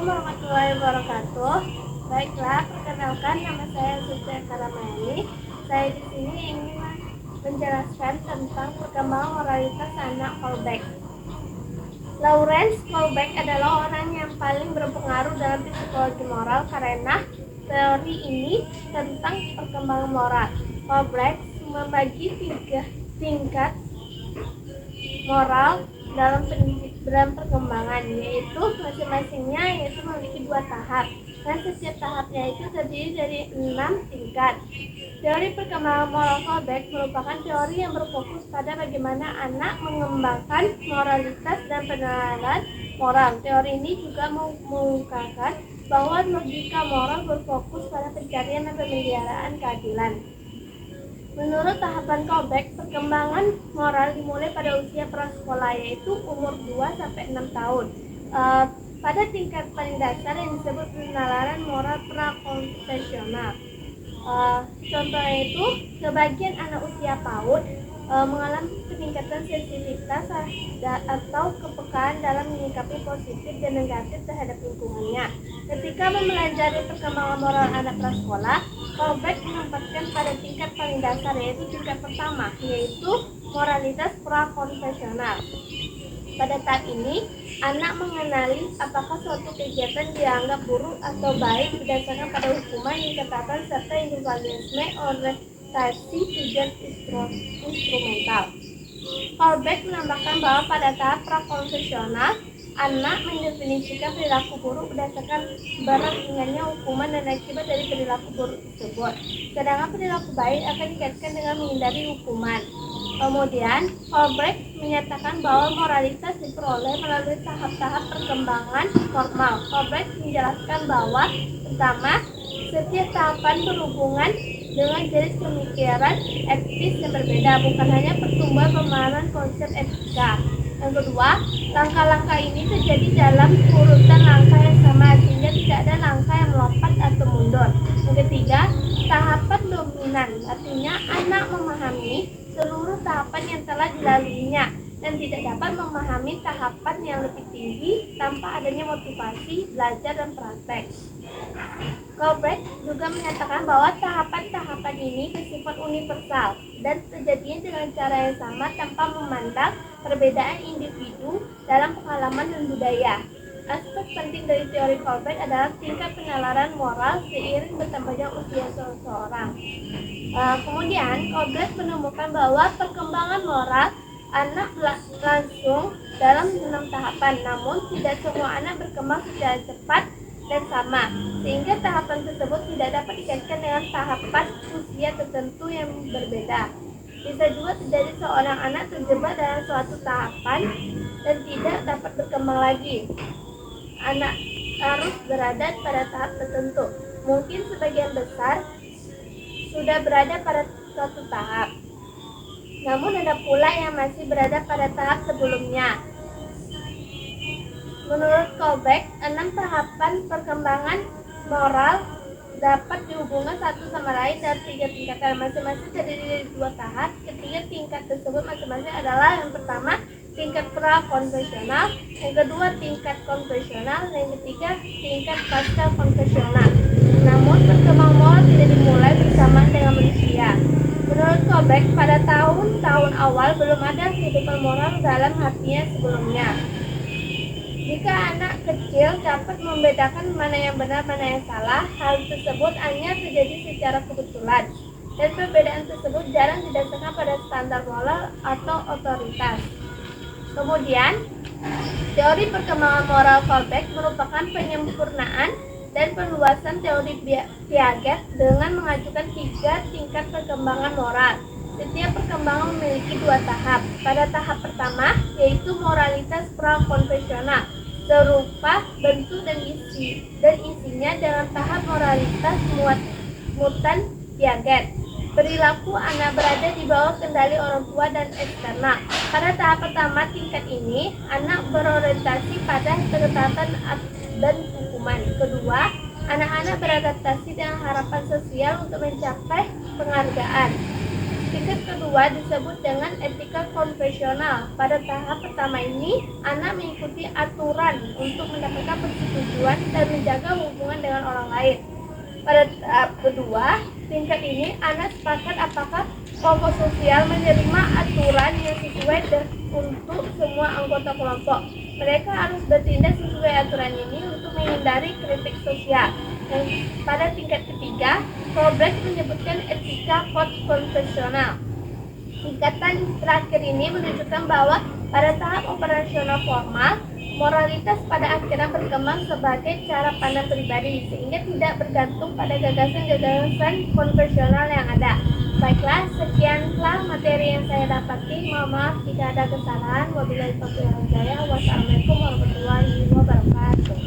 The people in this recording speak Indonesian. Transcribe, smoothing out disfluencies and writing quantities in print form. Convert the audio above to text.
Assalamualaikum warahmatullahi wabarakatuh. Baiklah, perkenalkan nama saya Suci Karamayani. Saya di sini ingin menjelaskan tentang perkembangan moralitas anak Kolbeck. Lawrence Kolbeck adalah orang yang paling berpengaruh dalam psikologi moral karena teori ini tentang perkembangan moral. Kolbeck membagi 3 tingkat moral dalam perkembangan, yaitu masing-masingnya memiliki 2 tahap, dan setiap tahapnya itu terdiri dari 6 tingkat. Teori perkembangan moral Kolbeck merupakan teori yang berfokus pada bagaimana anak mengembangkan moralitas dan penilaian moral. Teori ini juga mengungkapkan bahwa logika moral berfokus pada pencarian dan pemeliharaan keadilan. Menurut tahapan Kolbeck, perkembangan moral dimulai pada usia prasekolah, yaitu umur 2-6 tahun. Pada tingkat paling dasar yang disebut penalaran moral prakonfesional. Contohnya itu, sebagian anak usia PAUD mengalami peningkatan sensitivitas atau kepekaan dalam menyikapi positif dan negatif terhadap lingkungannya. Ketika mempelajari perkembangan moral anak prasekolah, Kolbeck menempatkan pada tingkat paling dasar, yaitu tingkat pertama, yaitu moralitas prakonfesional. Pada tahap ini, anak mengenali apakah suatu kegiatan dianggap buruk atau baik berdasarkan pada hukuman yang ketatkan serta individualisme orientasi tujuan instrumental. Kolbeck menambahkan bahwa pada tahap prakonfesional, anak mendefinisikan perilaku buruk berdasarkan berat ringannya hukuman dan akibat dari perilaku buruk tersebut, sedangkan perilaku baik akan dikaitkan dengan menghindari hukuman. Kemudian, Kolbeck menyatakan bahwa moralitas diperoleh melalui tahap-tahap perkembangan formal. Kolbeck menjelaskan bahwa pertama, setiap tahapan berhubungan dengan jenis pemikiran etis yang berbeda, bukan hanya pertumbuhan pemahaman konsep etika. Yang kedua, langkah-langkah ini terjadi dalam urutan langkah yang sama, sehingga tidak ada langkah yang melompat atau mundur. Yang ketiga, tahapan dominan, artinya anak memahami seluruh tahapan yang telah dilaluinya dan tidak dapat memahami tahapan yang lebih tinggi tanpa adanya motivasi, belajar, dan praktek. Kolbeck juga menyatakan bahwa tahapan-tahapan ini bersifat universal dan terjadinya dengan cara yang sama tanpa memandang perbedaan individu dalam pengalaman dan budaya. Aspek penting dari teori Kolbeck adalah tingkat penalaran moral seiring bertambahnya usia seseorang. Kemudian, Kolbeck menemukan bahwa perkembangan moral anak langsung dalam 6 tahapan, namun tidak semua anak berkembang secara cepat dan sama, sehingga tahapan tersebut tidak dapat dikaitkan dengan tahapan usia tertentu yang berbeda. Bisa juga terjadi seorang anak terjebak dalam suatu tahapan dan tidak dapat berkembang lagi. Anak harus berada pada tahap tertentu. Mungkin sebagian besar sudah berada pada suatu tahap, namun ada pula yang masih berada pada tahap sebelumnya. Menurut Kolbeck, 6 tahapan perkembangan moral dapat dihubungkan satu sama lain dari 3 tingkatan, masing-masing terdiri dari 2 tahap. Ketiga tingkat tersebut masing-masing adalah: yang pertama, tingkat pra-konvensional, yang kedua, tingkat konvensional, dan yang ketiga, tingkat pasca konvensional. Namun, perkembangan moral tidak dimulai bersamaan dengan manusia. Menurut Kolbeck, pada tahun-tahun awal belum ada kehidupan moral dalam hatinya sebelumnya. Jika anak kecil dapat membedakan mana yang benar, mana yang salah, hal tersebut hanya terjadi secara kebetulan, dan perbedaan tersebut jarang didasarkan pada standar moral atau otoritas. Kemudian, teori perkembangan moral Kolbeck merupakan penyempurnaan dan perluasan teori Piaget dengan mengajukan 3 tingkat perkembangan moral. Setiap perkembangan memiliki 2 tahap. Pada tahap pertama, yaitu moralitas prakonvensional, serupa bentuk dan isinya dengan tahap moralitas mutan Piaget. Perilaku anak berada di bawah kendali orang tua dan eksternal. Pada tahap pertama tingkat ini, anak berorientasi pada ketetapan dan hukuman. Kedua, anak-anak beradaptasi dengan harapan sosial untuk mencapai penghargaan. Tingkat kedua disebut dengan etika konvensional. Pada tahap pertama ini, anak mengikuti aturan untuk mendapatkan persetujuan dan menjaga hubungan dengan orang lain. Pada tahap kedua, tingkat ini anak sepakat apakah kelompok sosial menerima aturan yang sesuai untuk semua anggota kelompok. Mereka harus bertindak sesuai aturan ini untuk menghindari kritik sosial. Dan pada tingkat ketiga, Robles menyebutkan etika konvensional. Tingkatan terakhir ini menunjukkan bahwa pada tahap operasional formal, moralitas pada akhirnya berkembang sebagai cara pandang pribadi, sehingga tidak bergantung pada gagasan-gagasan konvensional yang ada. Baiklah, sekianlah materi yang saya dapati. Mohon maaf jika ada kesalahan. Wabillahi taufiq wal hidayah. Wassalamualaikum warahmatullahi wabarakatuh.